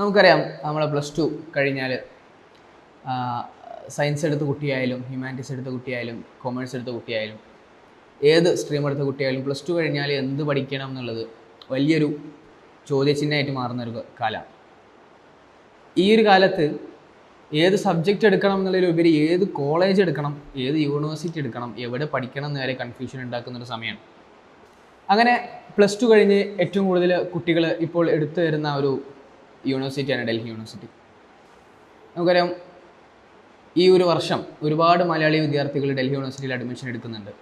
നമുക്കറിയാം നമ്മളെ +2 കഴിഞ്ഞാൽ സയൻസ് എടുത്ത കുട്ടിയായാലും ഹ്യൂമാനിറ്റീസ് എടുത്ത കുട്ടിയായാലും കൊമേഴ്സ് എടുത്ത കുട്ടിയായാലും ഏത് സ്ട്രീം എടുത്ത കുട്ടിയായാലും +2 കഴിഞ്ഞാൽ എന്ത് പഠിക്കണം എന്നുള്ളത് വലിയൊരു ചോദ്യചിഹ്നമായിട്ട് മാറുന്നൊരു കാലമാണ്. ഈ ഒരു കാലത്ത് ഏത് സബ്ജക്റ്റ് എടുക്കണം എന്നുള്ളതിലുപരി ഏത് കോളേജ് എടുക്കണം, ഏത് യൂണിവേഴ്സിറ്റി എടുക്കണം, എവിടെ പഠിക്കണം എന്ന് വരെ കൺഫ്യൂഷൻ ഉണ്ടാക്കുന്നൊരു സമയമാണ്. അങ്ങനെ +2 കഴിഞ്ഞ് ഏറ്റവും കൂടുതൽ കുട്ടികൾ ഇപ്പോൾ എടുത്തു വരുന്ന ഒരു യൂണിവേഴ്സിറ്റിയാണ് ഡൽഹി യൂണിവേഴ്സിറ്റി. നമുക്കറിയാം ഈ ഒരു വർഷം ഒരുപാട് മലയാളി വിദ്യാർത്ഥികൾ ഡൽഹി യൂണിവേഴ്സിറ്റിയിൽ അഡ്മിഷൻ എടുക്കുന്നുണ്ട്.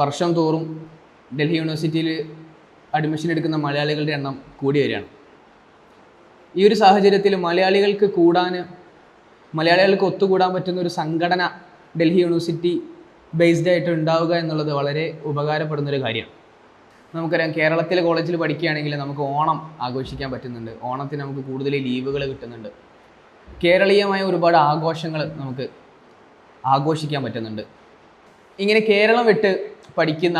വർഷം തോറും ഡൽഹി യൂണിവേഴ്സിറ്റിയിൽ അഡ്മിഷൻ എടുക്കുന്ന മലയാളികളുടെ എണ്ണം കൂടി വരികയാണ്. ഈ ഒരു സാഹചര്യത്തിൽ മലയാളികൾക്ക് ഒത്തുകൂടാൻ പറ്റുന്ന ഒരു സംഘടന ഡൽഹി യൂണിവേഴ്സിറ്റി ബേസ്ഡ് ആയിട്ട് ഉണ്ടാവുക എന്നുള്ളത് വളരെ ഉപകാരപ്പെടുന്നൊരു കാര്യമാണ്. നമുക്കറിയാം കേരളത്തിലെ കോളേജിൽ പഠിക്കുകയാണെങ്കിൽ നമുക്ക് ഓണം ആഘോഷിക്കാൻ പറ്റുന്നുണ്ട്. ഓണത്തിന് നമുക്ക് കൂടുതൽ ലീവുകൾ കിട്ടുന്നുണ്ട്. കേരളീയമായ ഒരുപാട് ആഘോഷങ്ങൾ നമുക്ക് ആഘോഷിക്കാൻ പറ്റുന്നുണ്ട്. ഇങ്ങനെ കേരളം വിട്ട് പഠിക്കുന്ന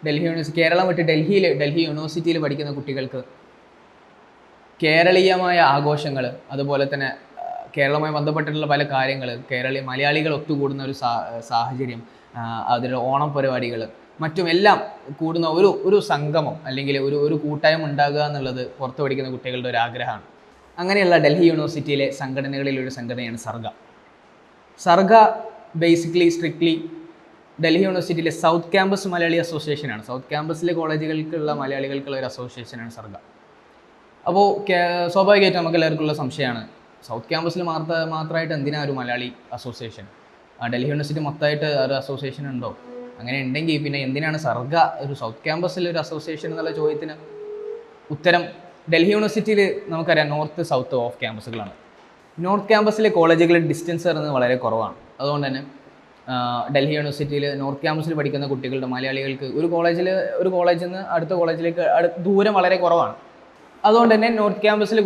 ഡൽഹി യൂണിവേഴ്സിറ്റിയിൽ പഠിക്കുന്ന കുട്ടികൾക്ക് കേരളീയമായ ആഘോഷങ്ങൾ, അതുപോലെ തന്നെ കേരളവുമായി ബന്ധപ്പെട്ടിട്ടുള്ള പല കാര്യങ്ങൾ, മലയാളികൾ ഒത്തുകൂടുന്ന ഒരു സാഹചര്യം, അതിലെ ഓണം പരിപാടികൾ മറ്റുമെല്ലാം കൂടുന്ന ഒരു സംഗമം അല്ലെങ്കിൽ ഒരു കൂട്ടായ്മ ഉണ്ടാകുക എന്നുള്ളത് പുറത്ത് പഠിക്കുന്ന കുട്ടികളുടെ ഒരു ആഗ്രഹമാണ്. അങ്ങനെയുള്ള ഡൽഹി യൂണിവേഴ്സിറ്റിയിലെ സംഘടനകളിലൊരു സംഘടനയാണ് സർഗ. സർഗ സ്ട്രിക്ട്ലി ഡൽഹി യൂണിവേഴ്സിറ്റിയിലെ സൗത്ത് ക്യാമ്പസ് മലയാളി അസോസിയേഷനാണ്. സൗത്ത് ക്യാമ്പസിലെ കോളേജുകൾക്കുള്ള മലയാളികൾക്കുള്ള ഒരു അസോസിയേഷനാണ് സർഗ. അപ്പോൾ സ്വാഭാവികമായിട്ടും നമുക്ക് എല്ലാവർക്കുള്ള സംശയമാണ്, സൗത്ത് ക്യാമ്പസിൽ മാത്രമായിട്ട് എന്തിനാ ഒരു മലയാളി അസോസിയേഷൻ? ഡൽഹി യൂണിവേഴ്സിറ്റി മൊത്തമായിട്ട് ഒരു അസോസിയേഷൻ ഉണ്ടോ? അങ്ങനെ ഉണ്ടെങ്കിൽ പിന്നെ എന്തിനാണ് സർഗ ഒരു സൗത്ത് ക്യാമ്പസിൽ ഒരു അസോസിയേഷൻ എന്നുള്ള ചോദ്യത്തിന് ഉത്തരം, ഡൽഹി യൂണിവേഴ്സിറ്റിയിൽ നമുക്കറിയാം നോർത്ത് സൗത്ത് ഓഫ് ക്യാമ്പസുകളാണ്. നോർത്ത് ക്യാമ്പസിലെ കോളേജുകളിൽ ഡിസ്റ്റൻസ് വരുന്നത് വളരെ കുറവാണ്. അതുകൊണ്ട് തന്നെ ഡൽഹി യൂണിവേഴ്സിറ്റിയിൽ നോർത്ത് ക്യാമ്പസിൽ പഠിക്കുന്ന കുട്ടികളുടെ മലയാളികൾക്ക് ഒരു കോളേജിൽ നിന്ന് അടുത്ത കോളേജിലേക്ക് ദൂരം വളരെ കുറവാണ്. അതുകൊണ്ട് തന്നെ നോർത്ത് ക്യാമ്പസിലെ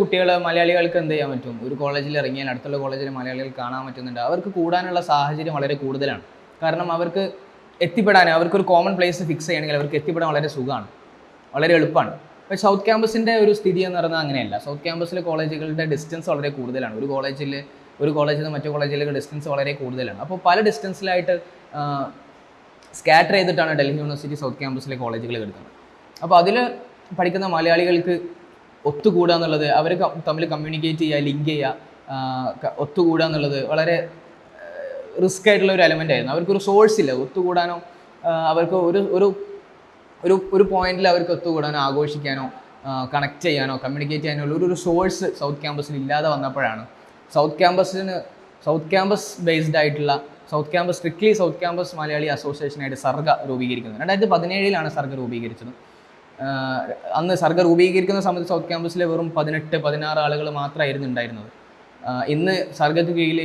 മലയാളികൾക്ക് എന്ത് ചെയ്യാൻ പറ്റും? ഒരു കോളേജിൽ ഇറങ്ങിയാൽ അടുത്തുള്ള കോളേജിൽ മലയാളികൾ കാണാൻ പറ്റുന്നുണ്ട്. അവർക്ക് കൂടാനുള്ള സാഹചര്യം വളരെ കൂടുതലാണ്. കാരണം അവർക്ക് അവർക്കൊരു കോമൺ പ്ലേസ് ഫിക്സ് ചെയ്യണമെങ്കിൽ അവർക്ക് എത്തിപ്പെടാൻ വളരെ സുഖമാണ്, വളരെ എളുപ്പമാണ്. പക്ഷേ സൗത്ത് ക്യാമ്പസിൻ്റെ ഒരു സ്ഥിതി എന്ന് പറഞ്ഞാൽ അങ്ങനെയല്ല. സൗത്ത് ക്യാമ്പസിലെ കോളേജുകളുടെ ഡിസ്റ്റൻസ് വളരെ കൂടുതലാണ്. ഒരു കോളേജിൽ നിന്ന് മറ്റു കോളേജിലേക്ക് ഡിസ്റ്റൻസ് വളരെ കൂടുതലാണ്. അപ്പോൾ പല ഡിസ്റ്റൻസിലായിട്ട് സ്കാറ്റർ ചെയ്തിട്ടാണ് ഡൽഹി യൂണിവേഴ്സിറ്റി സൗത്ത് ക്യാമ്പസിലെ കോളേജുകൾ എടുക്കുന്നത്. അപ്പോൾ അതിൽ പഠിക്കുന്ന മലയാളികൾക്ക് ഒത്തുകൂടുക എന്നുള്ളത്, അവർ തമ്മിൽ കമ്മ്യൂണിക്കേറ്റ് ചെയ്യുക, ലിങ്ക് ചെയ്യുക, ഒത്തുകൂടുക എന്നുള്ളത് വളരെ റിസ്ക് ആയിട്ടുള്ള ഒരു എലമെൻ്റ് ആയിരുന്നു. അവർക്കൊരു സോഴ്സ് ഇല്ല ഒത്തുകൂടാനോ, അവർക്ക് ഒരു പോയിന്റിൽ അവർക്ക് ഒത്തുകൂടാനോ ആഘോഷിക്കാനോ കണക്ട് ചെയ്യാനോ കമ്മ്യൂണിക്കേറ്റ് ചെയ്യാനോ ഉള്ള ഒരു സോഴ്സ് സൗത്ത് ക്യാമ്പസിൽ ഇല്ലാതെ വന്നപ്പോഴാണ് സൗത്ത് ക്യാമ്പസ് ബേസ്ഡ് ആയിട്ടുള്ള സ്ട്രിക്ട്ലി സൗത്ത് ക്യാമ്പസ് മലയാളി അസോസിയേഷനായിട്ട് സർഗ രൂപീകരിക്കുന്നത്. 2017 സർഗ രൂപീകരിച്ചത്. അന്ന് സർഗ രൂപീകരിക്കുന്ന സമയത്ത് സൗത്ത് ക്യാമ്പസിലെ വെറും 18-16 ആളുകൾ മാത്രമായിരുന്നു ഉണ്ടായിരുന്നത്. ഇന്ന് സർഗയ്ക്ക് കീഴിൽ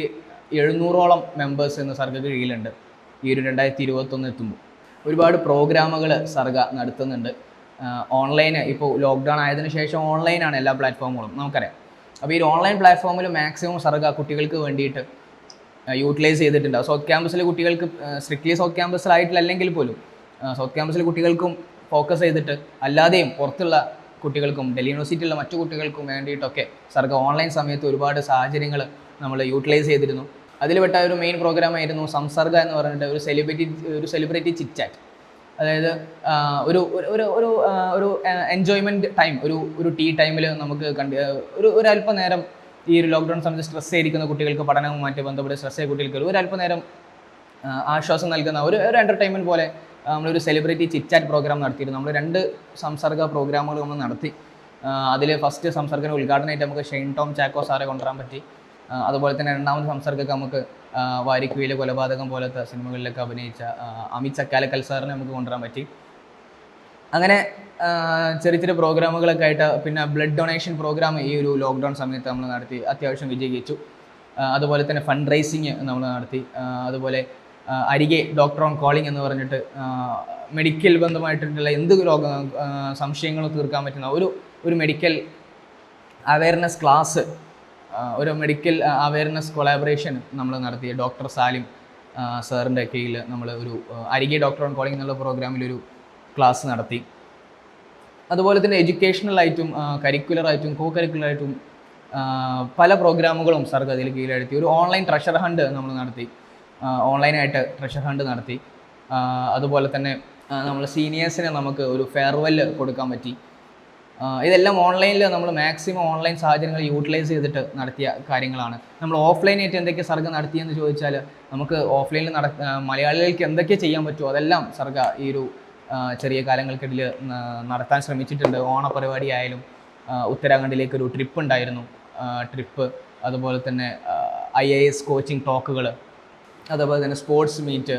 700ഓളം മെമ്പേഴ്സ് ഇന്ന് സർഗയ്ക്ക് കീഴിലുണ്ട്. ഈ ഒരു 2021 എത്തുമ്പോൾ ഒരുപാട് പ്രോഗ്രാമുകൾ സർഗ നടത്തുന്നുണ്ട്. ഓൺലൈൻ ഇപ്പോൾ ലോക്ക്ഡൗൺ ആയതിനു ശേഷം ഓൺലൈനാണ് എല്ലാ പ്ലാറ്റ്ഫോമുകളും നമുക്കറിയാം. അപ്പോൾ ഈ ഓൺലൈൻ പ്ലാറ്റ്ഫോമിൽ മാക്സിമം സർഗ കുട്ടികൾക്ക് വേണ്ടിയിട്ട് യൂട്ടിലൈസ് ചെയ്തിട്ടുണ്ട്. സൗത്ത് ക്യാമ്പസിലെ കുട്ടികൾക്ക് സ്ട്രിക്ട്ലി സൗത്ത് ക്യാമ്പസിലായിട്ടില്ലെങ്കിൽ പോലും സൗത്ത് ക്യാമ്പസിലെ കുട്ടികൾക്കും ഫോക്കസ് ചെയ്തിട്ട് അല്ലാതെയും പുറത്തുള്ള കുട്ടികൾക്കും ഡൽഹി യൂണിവേഴ്സിറ്റിയിലുള്ള മറ്റു കുട്ടികൾക്കും വേണ്ടിയിട്ടൊക്കെ സർഗ ഓൺലൈൻ സമയത്ത് ഒരുപാട് സാഹചര്യങ്ങൾ നമ്മൾ യൂട്ടിലൈസ് ചെയ്തിരുന്നു. അതിൽപ്പെട്ട ഒരു മെയിൻ പ്രോഗ്രാമായിരുന്നു സംസർഗ എന്ന് പറഞ്ഞിട്ട് ഒരു സെലിബ്രിറ്റി ചിറ്റ് ചാറ്റ്. അതായത് ഒരു എൻജോയ്മെൻറ്റ് ടൈം, ഒരു ടീ ടൈമിൽ നമുക്ക് ഒരു അല്പനേരം ഈ ഒരു ലോക്ക്ഡൗൺ സമയത്ത് സ്ട്രെസ് ചെയ്തിരിക്കുന്ന കുട്ടികൾക്ക്, പഠനവുമായിട്ട് ബന്ധപ്പെട്ട് സ്ട്രെസ് ചെയ്ത കുട്ടികൾക്ക് ഒരു അല്പനേരം ആശ്വാസം നൽകുന്ന ഒരു എൻ്റർടൈൻമെൻറ്റ് പോലെ നമ്മളൊരു സെലിബ്രിറ്റി ചിറ്റ് ചാറ്റ് പ്രോഗ്രാം നടത്തിയിരുന്നു. നമ്മൾ 2 സംസർഗ പ്രോഗ്രാമുകൾ നമ്മൾ നടത്തി. അതിൽ ഫസ്റ്റ് സംസർഗന് ഉദ്ഘാടനമായിട്ട് നമുക്ക് ഷെയ്ൻ ടോം ചാക്കോ സാറെ കൊണ്ടുവരാൻ പറ്റി. അതുപോലെ തന്നെ രണ്ടാമത് സംസർഗക്ക് നമുക്ക് വാരിക്കുയിലെ കൊലപാതകം പോലത്തെ സിനിമകളിലൊക്കെ അഭിനയിച്ച അമിത് ചക്കാലക്കൽ സാറിനെ നമുക്ക് കൊണ്ടുവരാൻ പറ്റി. അങ്ങനെ ചെറിയ പ്രോഗ്രാമുകളൊക്കെ ആയിട്ട് പിന്നെ ബ്ലഡ് ഡൊണേഷൻ പ്രോഗ്രാം ഈ ഒരു ലോക്ക്ഡൗൺ സമയത്ത് നമ്മൾ നടത്തി, അത്യാവശ്യം വിജയിച്ചു. അതുപോലെ തന്നെ ഫണ്ട് റൈസിങ് നമ്മൾ നടത്തി. അതുപോലെ അരികെ ഡോക്ടർ ഓൺ കോളിംഗ് എന്ന് പറഞ്ഞിട്ട് മെഡിക്കൽ ബന്ധമായിട്ടുള്ള എന്ത് സംശയങ്ങളും തീർക്കാൻ പറ്റുന്ന ഒരു മെഡിക്കൽ അവയർനെസ് ക്ലാസ്, ഒരു മെഡിക്കൽ അവയർനെസ് കൊളാബറേഷൻ നമ്മൾ നടത്തി. ഡോക്ടർ സാലിം സാറിൻ്റെ കീഴിൽ നമ്മൾ ഒരു അരികെ ഡോക്ടർ ഓൺ കോളിംഗ് എന്നുള്ള പ്രോഗ്രാമിലൊരു ക്ലാസ് നടത്തി. അതുപോലെ തന്നെ എഡ്യൂക്കേഷണലായിട്ടും കരിക്കുലറായിട്ടും കോ കരിക്കുലറായിട്ടും പല പ്രോഗ്രാമുകളും സർഗ അതിൽ കീഴടത്തി. ഒരു ഓൺലൈൻ ട്രഷർ ഹണ്ട് നമ്മൾ നടത്തി, ഓൺലൈനായിട്ട് ട്രഷർ ഹണ്ട് നടത്തി. അതുപോലെ തന്നെ നമ്മൾ സീനിയേഴ്സിന് നമുക്ക് ഒരു ഫെയർവെൽ കൊടുക്കാൻ പറ്റി. ഇതെല്ലാം ഓൺലൈനിൽ നമ്മൾ മാക്സിമം ഓൺലൈൻ സാഹചര്യങ്ങൾ യൂട്ടിലൈസ് ചെയ്തിട്ട് നടത്തിയ കാര്യങ്ങളാണ്. നമ്മൾ ഓഫ്ലൈനായിട്ട് എന്തൊക്കെ സർഗ നടത്തിയെന്ന് ചോദിച്ചാൽ, നമുക്ക് ഓഫ്ലൈനിൽ മലയാളികൾക്ക് എന്തൊക്കെ ചെയ്യാൻ പറ്റുമോ അതെല്ലാം സർഗ ഈ ഒരു ചെറിയ കാലങ്ങൾക്കിടയിൽ നടത്താൻ ശ്രമിച്ചിട്ടുണ്ട്. ഓണപരിപാടി ആയാലും ഉത്തരാഖണ്ഡിലേക്കൊരു ട്രിപ്പ് ഉണ്ടായിരുന്നു, അതുപോലെ തന്നെ IIS കോച്ചിങ് ടോക്കുകൾ, അതുപോലെ തന്നെ സ്പോർട്സ് മീറ്റ്,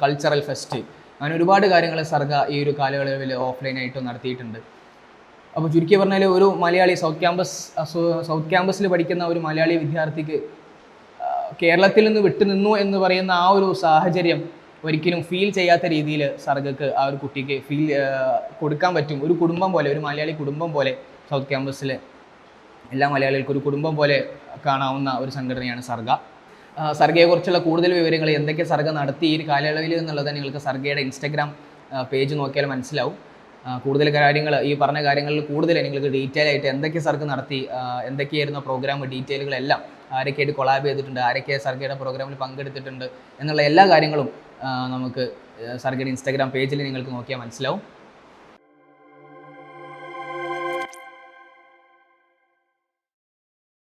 കൾച്ചറൽ ഫെസ്റ്റ്, അങ്ങനെ ഒരുപാട് കാര്യങ്ങൾ സർഗ ഈ ഒരു കാലയളവിൽ ഓഫ്ലൈനായിട്ട് നടത്തിയിട്ടുണ്ട്. അപ്പോൾ ചുരുക്കി പറഞ്ഞാൽ ഒരു മലയാളി സൗത്ത് ക്യാമ്പസിൽ പഠിക്കുന്ന ഒരു മലയാളി വിദ്യാർത്ഥിക്ക് കേരളത്തിൽ നിന്ന് വിട്ടുനിന്നു എന്ന് പറയുന്ന ആ ഒരു സാഹചര്യം ഒരിക്കലും ഫീൽ ചെയ്യാത്ത രീതിയിൽ സർഗക്ക് ആ ഒരു കുട്ടിക്ക് കൊടുക്കാൻ പറ്റും. ഒരു കുടുംബം പോലെ, ഒരു മലയാളി കുടുംബം പോലെ സൗത്ത് ക്യാമ്പസിൽ എല്ലാ മലയാളികൾക്കും ഒരു കുടുംബം പോലെ കാണാവുന്ന ഒരു സംഘടനയാണ് സർഗ. സർഗയെക്കുറിച്ചുള്ള കൂടുതൽ വിവരങ്ങൾ എന്തൊക്കെ സർഗ നടത്തി ഈ ഒരു കാലയളവിൽ എന്നുള്ളത് നിങ്ങൾക്ക് സർഗയുടെ ഇൻസ്റ്റഗ്രാം പേജ് നോക്കിയാൽ മനസ്സിലാവും. കൂടുതൽ കാര്യങ്ങൾ, ഈ പറഞ്ഞ കാര്യങ്ങളിൽ കൂടുതൽ നിങ്ങൾക്ക് ഡീറ്റെയിൽ ആയിട്ട് എന്തൊക്കെ സർഗ നടത്തി, എന്തൊക്കെയായിരുന്നു പ്രോഗ്രാം ഡീറ്റെയിലുകളെല്ലാം, ആരൊക്കെയായിട്ട് കൊളാബ് ചെയ്തിട്ടുണ്ട്, ആരൊക്കെ സർഗയുടെ പ്രോഗ്രാമിൽ പങ്കെടുത്തിട്ടുണ്ട് എന്നുള്ള എല്ലാ കാര്യങ്ങളും നമുക്ക് സർഗയുടെ ഇൻസ്റ്റഗ്രാം പേജിൽ നിങ്ങൾക്ക് നോക്കിയാൽ മനസ്സിലാവും.